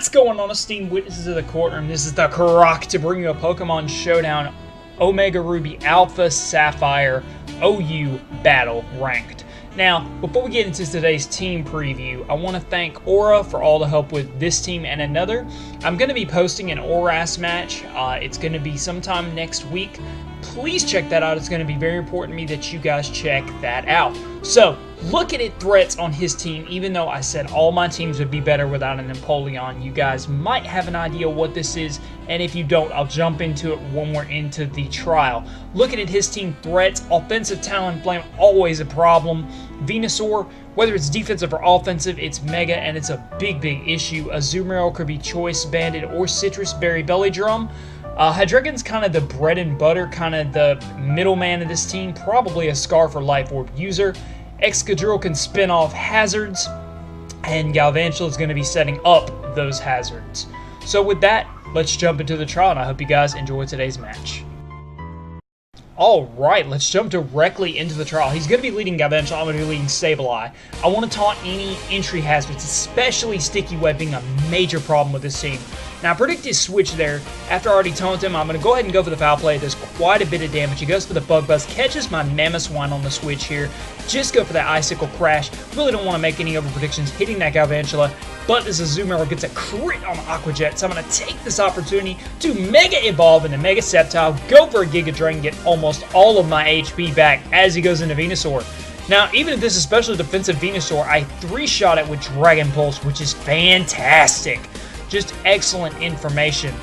What's going on, esteemed witnesses of the courtroom? This is the Croc to bring you a Pokemon Showdown Omega Ruby Alpha Sapphire OU battle ranked. Now, before we get into today's team preview, I want to thank Aura for all the help with this team and another. I'm going to be posting an Aura's match. It's going to be sometime next week. Please check that out. It's going to be very important to me that you guys check that out. So, looking at threats on his team, even though I said all my teams would be better without an Empoleon, you guys might have an idea what this is, and if you don't, I'll jump into it when we're into the trial. Looking at his team threats, offensive Talonflame, always a problem. Venusaur, whether it's defensive or offensive, it's mega, and it's a big issue. Azumarill could be Choice Banded or Citrus Berry Belly Drum. Hydreigon's kind of the bread and butter, kind of the middleman of this team, probably a Scarf or Life Orb user. Excadrill can spin off hazards, and Galvantula is going to be setting up those hazards. So with that, let's jump into the trial, and I hope you guys enjoy today's match. Alright, let's jump directly into the trial. He's going to be leading Galvantula, I'm going to be leading Sableye. I want to taunt any entry hazards, especially Sticky Web being a major problem with this team. Now, I predict his switch there. After I already taunted him, I'm going to go ahead and go for the foul play. It does quite a bit of damage. He goes for the Bug Buzz, catches my Mamoswine on the switch here. Just go for that Icicle Crash. Really don't want to make any over predictions hitting that Galvantula, but this Azumarill gets a crit on Aqua Jet, so I'm going to take this opportunity to Mega Evolve into Mega Sceptile, go for a Giga Drain, get almost all of my HP back as he goes into Venusaur. Now, even if this is special defensive Venusaur, I 3-shot it with Dragon Pulse, which is fantastic. Just excellent information.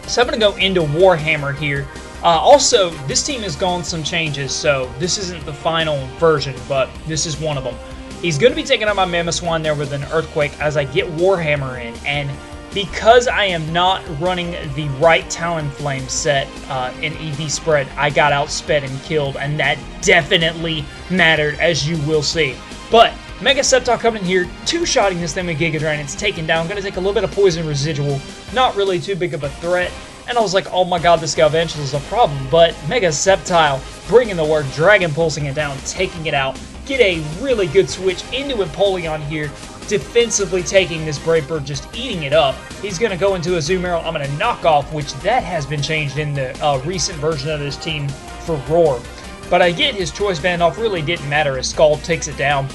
So I'm going to go into Warhammer here. Also, this team has gone some changes, so this isn't the final version, but this is one of them. He's going to be taking out my Mamoswine there with an Earthquake as I get Warhammer in, and because I am not running the right Talonflame set in EV spread, I got outsped and killed, and that definitely mattered, as you will see. But Mega Sceptile coming in here, 2-shotting this thing with Giga Drain. It's taken down. Going to take a little bit of poison residual. Not really too big of a threat. And I was like, oh my god, this Galvantula is a problem. But Mega Sceptile bringing the work, Dragon Pulsing it down, taking it out. Get a really good switch into Empoleon here. Defensively taking this Brave Bird, just eating it up. He's going to go into Azumarill. I'm going to knock off, which that has been changed in the recent version of this team for Roar. But I get his Choice Band off. Really didn't matter as Scald takes it down.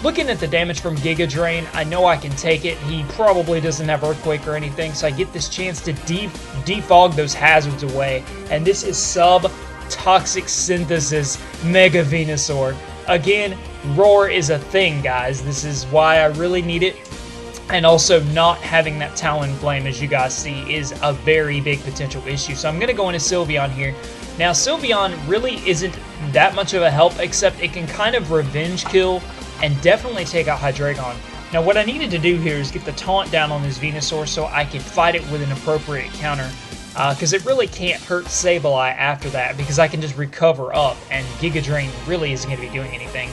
Looking at the damage from Giga Drain, I know I can take it. He probably doesn't have Earthquake or anything, so I get this chance to defog those hazards away. And this is Sub-Toxic Synthesis Mega Venusaur. Again, Roar is a thing, guys. This is why I really need it. And also, not having that Talonflame, as you guys see, is a very big potential issue. So I'm going to go into Sylveon here. Now, Sylveon really isn't that much of a help, except it can kind of revenge kill and definitely take out Hydreigon. Now, what I needed to do here is get the taunt down on this Venusaur so I could fight it with an appropriate counter. Because it really can't hurt Sableye after that, because I can just recover up, and Giga Drain really isn't going to be doing anything.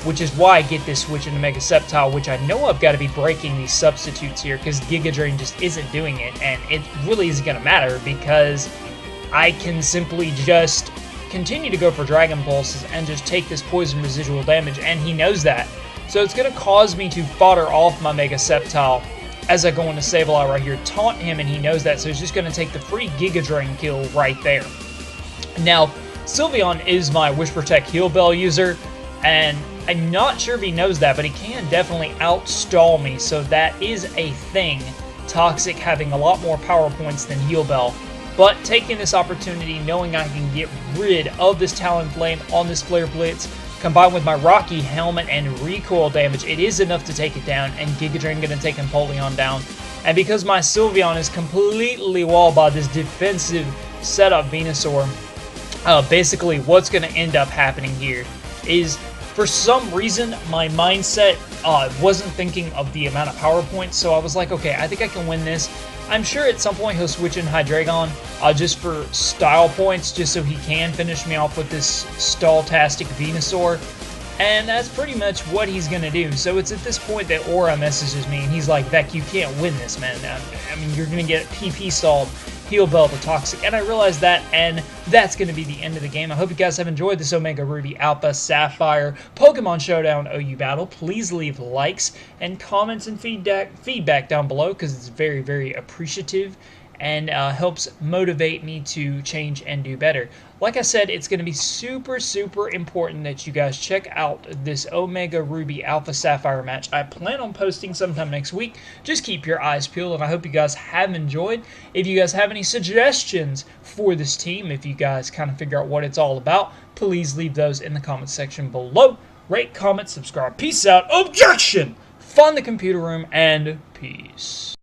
Which is why I get this switch into Mega Sceptile, which I know I've got to be breaking these substitutes here, because Giga Drain just isn't doing it, and it really isn't going to matter, because I can simply just continue to go for Dragon Pulses and just take this poison residual damage, and he knows that. So it's going to cause me to fodder off my Mega Sceptile as I go into Sableye right here, taunt him, and he knows that, so he's just going to take the free Giga Drain kill right there. Now, Sylveon is my Wish Protect Heal Bell user, and I'm not sure if he knows that, but he can definitely outstall me, so that is a thing. Toxic having a lot more power points than Heal Bell. But taking this opportunity, knowing I can get rid of this Talonflame on this Flare Blitz, combined with my Rocky Helmet and recoil damage, it is enough to take it down, and Giga Drain going to take Empoleon down. And because my Sylveon is completely walled by this defensive setup Venusaur, basically what's going to end up happening here is, for some reason, my mindset wasn't thinking of the amount of power points, so I was like, okay, I think I can win this. I'm sure at some point he'll switch in Hydreigon just for style points, just so he can finish me off with this Stall-tastic Venusaur. And that's pretty much what he's going to do. So it's at this point that Aura messages me, and he's like, Vec, you can't win this, man. I mean, you're going to get PP stalled. he'll Bell the Toxic, and I realized that, and that's going to be the end of the game. I hope you guys have enjoyed this Omega Ruby Alpha Sapphire Pokemon Showdown OU battle. Please leave likes and comments and feedback down below, because it's very, very appreciative and helps motivate me to change and do better. Like I said, it's going to be super, super important that you guys check out this Omega Ruby Alpha Sapphire match. I plan on posting sometime next week. Just keep your eyes peeled, and I hope you guys have enjoyed. If you guys have any suggestions for this team, if you guys kind of figure out what it's all about, please leave those in the comment section below. Rate, comment, subscribe. Peace out. Objection! Fund the computer room, and peace.